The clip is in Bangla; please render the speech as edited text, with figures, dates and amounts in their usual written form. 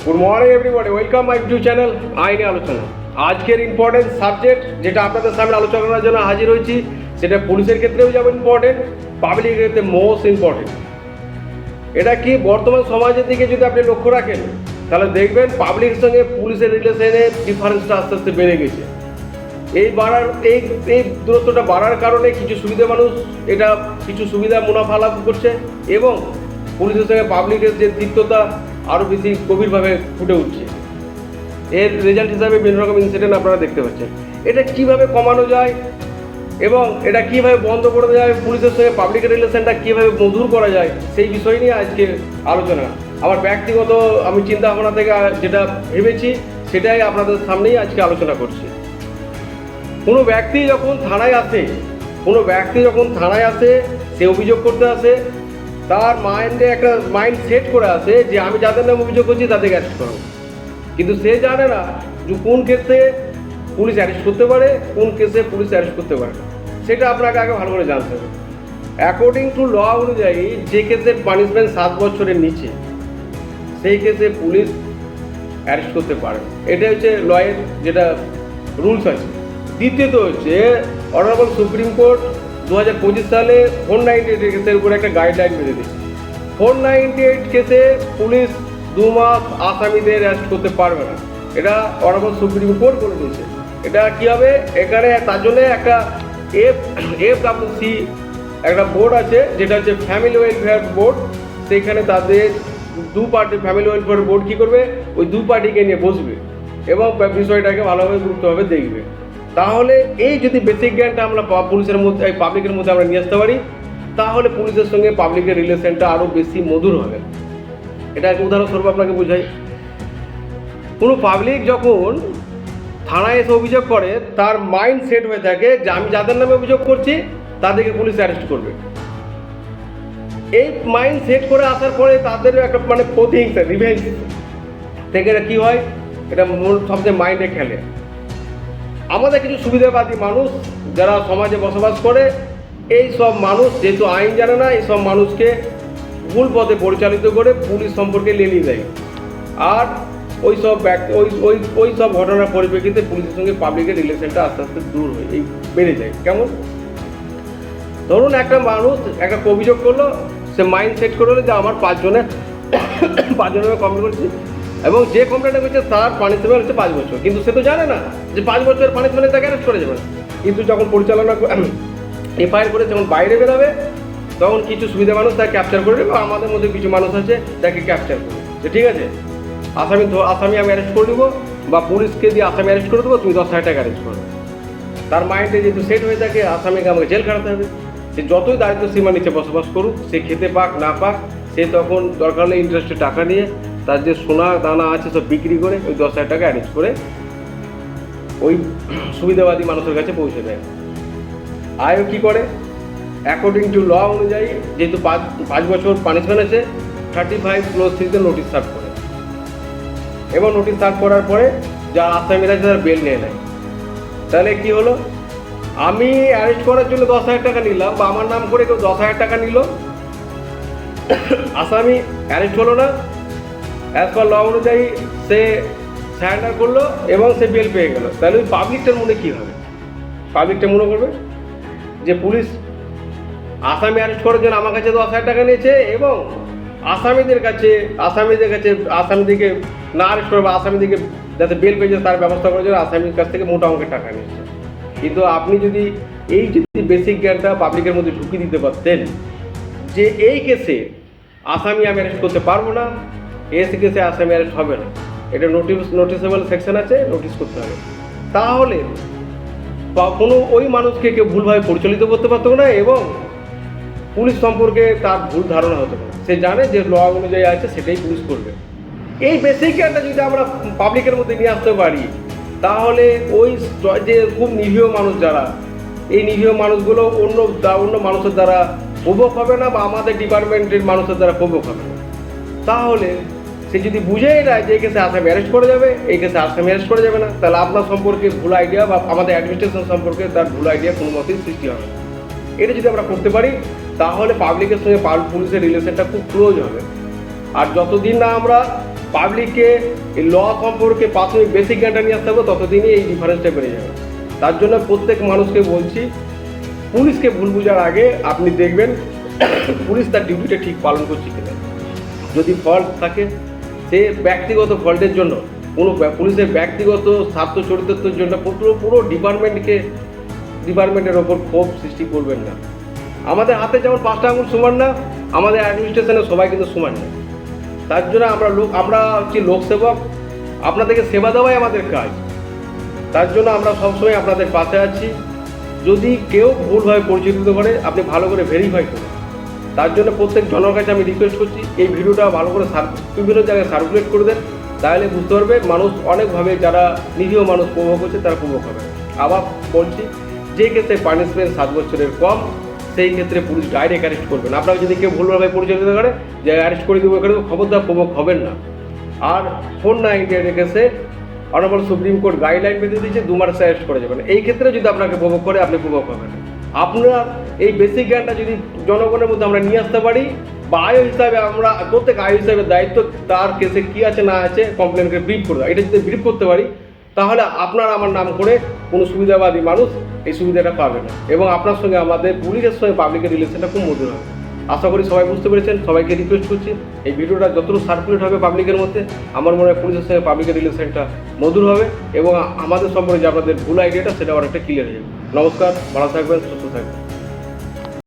Good morning everybody, welcome my YouTube channel আইনি আলোচনা। আজকের ইম্পর্টেন্ট সাবজেক্ট যেটা আপনাদের সামনে আলোচনা করার জন্য হাজির হয়েছি, সেটা পুলিশের ক্ষেত্রেও যেমন ইম্পর্টেন্ট, পাবলিকের ক্ষেত্রে মোস্ট ইম্পর্টেন্ট। এটা কি বর্তমান সমাজের দিকে যদি আপনি লক্ষ্য রাখেন, তাহলে দেখবেন পাবলিকের সঙ্গে পুলিশের রিলেশনে ডিফারেন্সটা আস্তে আস্তে বেড়ে গেছে। এই দূরত্বটা বাড়ার কারণে কিছু সুবিধা মানুষ এটা কিছু সুবিধা মুনাফা লাভ করছে, এবং পুলিশের সঙ্গে পাবলিকের যে তিক্ততা আরও বেশি গভীরভাবে ফুটে উঠছে। এর রেজাল্ট হিসাবে বিভিন্ন রকম ইনসিডেন্ট আপনারা দেখতে পাচ্ছেন। এটা কিভাবে কমানো যায় এবং এটা কিভাবে বন্ধ করে দেওয়া যায়, পুলিশের সঙ্গে পাবলিকের রিলেশনটা কীভাবে মধুর করা যায়, সেই বিষয় নিয়ে আজকে আলোচনা। আমার ব্যক্তিগত আমি চিন্তা ভাবনা থেকে যেটা ভেবেছি সেটাই আপনাদের সামনেই আজকে আলোচনা করছি। কোনো ব্যক্তি যখন থানায় আসে, সে অভিযোগ করতে আসে, তার মাইন্ডে একটা মাইন্ড সেট করে আসে যে আমি যাদের নামে অভিযোগ করছি তাদেরকে অ্যারেস্ট করবো। কিন্তু সে জানে না যে কোন কেসে পুলিশ অ্যারেস্ট করতে পারে, কোন কেসে পুলিশ অ্যারেস্ট করতে পারে না। সেটা আপনাকে আগে ভালো করে জানতে হবে। অ্যাকর্ডিং টু ল অনুযায়ী যে কেসের পানিশমেন্ট 7 বছরের নিচে, সেই কেসে পুলিশ অ্যারেস্ট করতে পারে। এটা হচ্ছে লয়ের যেটা রুলস আছে। দ্বিতীয়ত হচ্ছে অনারেবল সুপ্রিম কোর্ট 2025 সালে 498 কেসের উপরে একটা গাইডলাইন বেঁধে দিয়েছে। 498 কেসে পুলিশ 2 মাস আসামিদের অ্যারেস্ট করতে পারবে না, এটা অনারেবল সুপ্রিম কোর্ট বলে দিয়েছে। এটা কী হবে, এখানে তার জন্য একটা FWC একটা বোর্ড আছে, যেটা হচ্ছে ফ্যামিলি ওয়েলফেয়ার বোর্ড। সেইখানে তাদের দু পার্টি ফ্যামিলি ওয়েলফেয়ার বোর্ড কী করবে, ওই দু পার্টিকে নিয়ে বসবে এবং বিষয়টাকে ভালোভাবে গুরুত্বভাবে দেখবে। তাহলে এই যদি বেসিক জ্ঞানটা আমরা পুলিশের মধ্যে পাবলিকের মধ্যে আমরা নিয়ে আসতে পারি, তাহলে পুলিশের সঙ্গে পাবলিকের রিলেশনটা আরও বেশি মধুর হবে। এটা এক উদাহরণস্বরূপ আপনাকে বোঝাই। কোনো পাবলিক যখন থানায় এসে অভিযোগ করে, তার মাইন্ড সেট হয়ে থাকে যে আমি যাদের নামে অভিযোগ করছি তাদেরকে পুলিশ অ্যারেস্ট করবে। এই মাইন্ড সেট করে আসার পরে তাদের একটা প্রতিহিংসা, রিভেঞ্জ থেকে এটা কী হয়, এটা মূল সবচেয়ে মাইন্ডে খেলে। আমাদের কিছু সুবিধাবাদী মানুষ যারা সমাজে বসবাস করে, এই সব মানুষ যেহেতু আইন জানে না, এই সব মানুষকে ভুল পথে পরিচালিত করে পুলিশ সম্পর্কে লেলিয়ে দেয়। আর ওই সব ঘটনার পরিপ্রেক্ষিতে পুলিশের সঙ্গে পাবলিকের রিলেশনটা আস্তে আস্তে দূর হয়ে বেড়ে যায়। কেমন, ধরুন একটা মানুষ একটা অভিযোগ করলো, সে মাইন্ড সেট করলো যে আমার 5 জনের কমপ্লেন করছি, এবং যে কমপ্লেনটা করছে তার পানিশমেন্ট হচ্ছে 5 বছর। কিন্তু সে তো জানে না যে 5 বছরের পানিশমেন্টে তাকে অ্যারেস্ট করে যাবে না। কিন্তু যখন পরিচালনা FIR করে যখন বাইরে বেরোবে, তখন কিছু সুবিধা মানুষ তাকে ক্যাপচার করে দেবে। আমাদের মধ্যে কিছু মানুষ আছে তাকে ক্যাপচার করবে যে ঠিক আছে, আসামি আমি অ্যারেস্ট করে দেবো, বা পুলিশকে দিয়ে আসামি অ্যারেস্ট করে দেবো, তুমি 10,000 টাকা অ্যারেস্ট করো। তার মাইন্ডে যেহেতু সেট হয়ে থাকে আসামিকে আমাকে জেল খাটাতে হবে। সে যতই দায়িত্ব সীমা নিচে বসবাস করুক, সে খেতে পাক না পাক, সে তখন দরকার হলে ইন্টারেস্টে টাকা নিয়ে তার যে সোনা দানা আছে সব বিক্রি করে ওই 10,000 টাকা অ্যারেঞ্জ করে ওই সুবিধাবাদী মানুষের কাছে পৌঁছে দেয়। আয়ও কী করে, অ্যাকর্ডিং টু ল অনুযায়ী যেহেতু 5 বছর পানিশমেন্ট আছে, 35+3 নোটিশ সার্ভ করে, এবং নোটিশ সার্ভ করার পরে যারা আসামিরা আছে তারা বেল নিয়ে নেয়। তাহলে কি হলো, আমি অ্যারেস্ট করার জন্য 10,000 টাকা নিলাম, বা আমার নাম করে কেউ 10,000 টাকা নিল, আসামি অ্যারেস্ট হলো না, অ্যাজ পার ল অনুযায়ী সে সারেন্ডার করলো এবং সে বেল পেয়ে গেল। তাহলে ওই পাবলিকটার মনে কী হবে, পাবলিকটা মনে করবে যে পুলিশ আসামি অ্যারেস্ট করার জন্য আমার কাছে 10,000 টাকা নিয়েছে, এবং আসামিদেরকে না অ্যারেস্ট করে বা আসামিদেরকে যাতে বেল পেয়ে যায় তার ব্যবস্থা করার জন্য আসামির কাছ থেকে মোটা অঙ্কের টাকা নিয়েছে। কিন্তু আপনি যদি বেসিক জ্ঞানটা পাবলিকের মধ্যে ঢুকিয়ে দিতে পারতেন যে এই কেসে আসামি আমি অ্যারেস্ট করতে পারবো না, এই কেসে আসামি অ্যারেস্ট হবে না, এটা নোটিসেবল সেকশন আছে, নোটিস করতে হবে, তাহলে কোনো ওই মানুষকে কেউ ভুলভাবে পরিচালিত করতে পারতো না, এবং পুলিশ সম্পর্কে তার ভুল ধারণা হতো না। সে জানে যে ল অনুযায়ী আছে সেটাই পুলিশ করবে। এই বেসিক জ্ঞানটা যদি আমরা পাবলিকের মধ্যে নিয়ে আসতে পারি, তাহলে ওই যে খুব নিরীহ মানুষ যারা, এই নিরীহ মানুষগুলো অন্য মানুষের দ্বারা প্রভোগ হবে না, বা আমাদের ডিপার্টমেন্টের মানুষের দ্বারা প্রভোগ হবে না। তাহলে সে যদি বুঝেই নেয় যে এই কেসে আসামি অ্যারেস্ট করে যাবে, এই কেসে আসামি অ্যারেস্ট করে যাবে না, তাহলে আপনার সম্পর্কে ভুল আইডিয়া বা আমাদের অ্যাডমিনিস্ট্রেশন সম্পর্কে তার ভুল আইডিয়া কোনো মতেই সৃষ্টি হবে। এটা যদি আমরা করতে পারি, তাহলে পাবলিকের সঙ্গে পুলিশের রিলেশনটা খুব ক্লোজ হবে। আর যতদিন না আমরা পাবলিককে এই ল সম্পর্কে প্রাথমিক বেসিক জ্ঞানটা নিয়ে আসতে হবে, ততদিনই এই ডিফারেন্সটা বেড়ে যাবে। তার জন্য প্রত্যেক মানুষকে বলছি, পুলিশকে ভুল বোঝার আগে আপনি দেখবেন পুলিশ তার ডিউটিটা ঠিক পালন করছে কিনা। যদি ফল্ট থাকে, সে ব্যক্তিগত ফল্টের জন্য কোনো পুলিশের ব্যক্তিগত স্বার্থ চরিতার্থের জন্য পুরো ডিপার্টমেন্টের ওপর ক্ষোভ সৃষ্টি করবেন না। আমাদের হাতে যেমন 5টা আঙুল সমান না, আমাদের অ্যাডমিনিস্ট্রেশনে সবাই কিন্তু সমান না। তার জন্য আমরা হচ্ছি লোকসেবক, আপনাদেরকে সেবা দেওয়াই আমাদের কাজ। তার জন্য আমরা সবসময় আপনাদের পাশে আছি। যদি কেউ ভুলভাবে পরিচালিত করে, আপনি ভালো করে ভেরিফাই করুন। তার জন্য প্রত্যেক জনের কাছে আমি রিকোয়েস্ট করছি, এই ভিডিওটা ভালো করে বিভিন্ন জায়গায় সার্কুলেট করে দেন, তাহলে বুঝতে পারবে মানুষ অনেকভাবে, যারা নিরীহ মানুষ প্রভোগ হচ্ছে তারা প্রভোগ হবে। আবার বলছি, যে ক্ষেত্রে পানিশমেন্ট 7 বছরের কম, সেই ক্ষেত্রে পুলিশ ডাইরেক্ট অ্যারেস্ট করবেন। আপনারা যদি কেউ ভুলভাবে পরিচালিত করে যে অ্যারেস্ট করে দেবো, এখানে খবরদার প্রভোগ হবেন না। আর 498 কেসে অনারেবল সুপ্রিম কোর্ট গাইডলাইন বেঁধে দিয়েছে 2 মাস অ্যারেস্ট করা যাবে না। এই ক্ষেত্রে যদি আপনাকে প্রভোগ করে, আপনি প্রভোগ হবেন। আপনার এই বেসিক জ্ঞানটা যদি জনগণের মধ্যে আমরা নিয়ে আসতে পারি, বা আয়ো হিসাবে আমরা প্রত্যেক আয়ো হিসাবে দায়িত্ব তার কেসে কী আছে না আছে কমপ্লেনকে ব্রিফ করে দেওয়া, এটা যদি ব্রিফ করতে পারি, তাহলে আপনার আমার নাম করে কোনো সুবিধাবাদী মানুষ এই সুবিধাটা পাবে না, এবং আপনার সঙ্গে আমাদের পুলিশের সঙ্গে পাবলিকের রিলেশনটা খুব মধুর হবে। আশা করি সবাই বুঝতে পেরেছেন। সবাইকে রিকোয়েস্ট করছি, এই ভিডিওটা যতটুকু সার্কুলেট হবে পাবলিকের মধ্যে, আমার মনে হয় পুলিশের সঙ্গে পাবলিকের রিলেশনটা মধুর হবে, এবং আমাদের সম্পর্কে যে আপনাদের ভুল আইডিয়াটা সেটা অনেকটা ক্লিয়ার হয়ে যাবে। নমস্কার, ভালো থাকবেন, সুস্থ থাকবেন।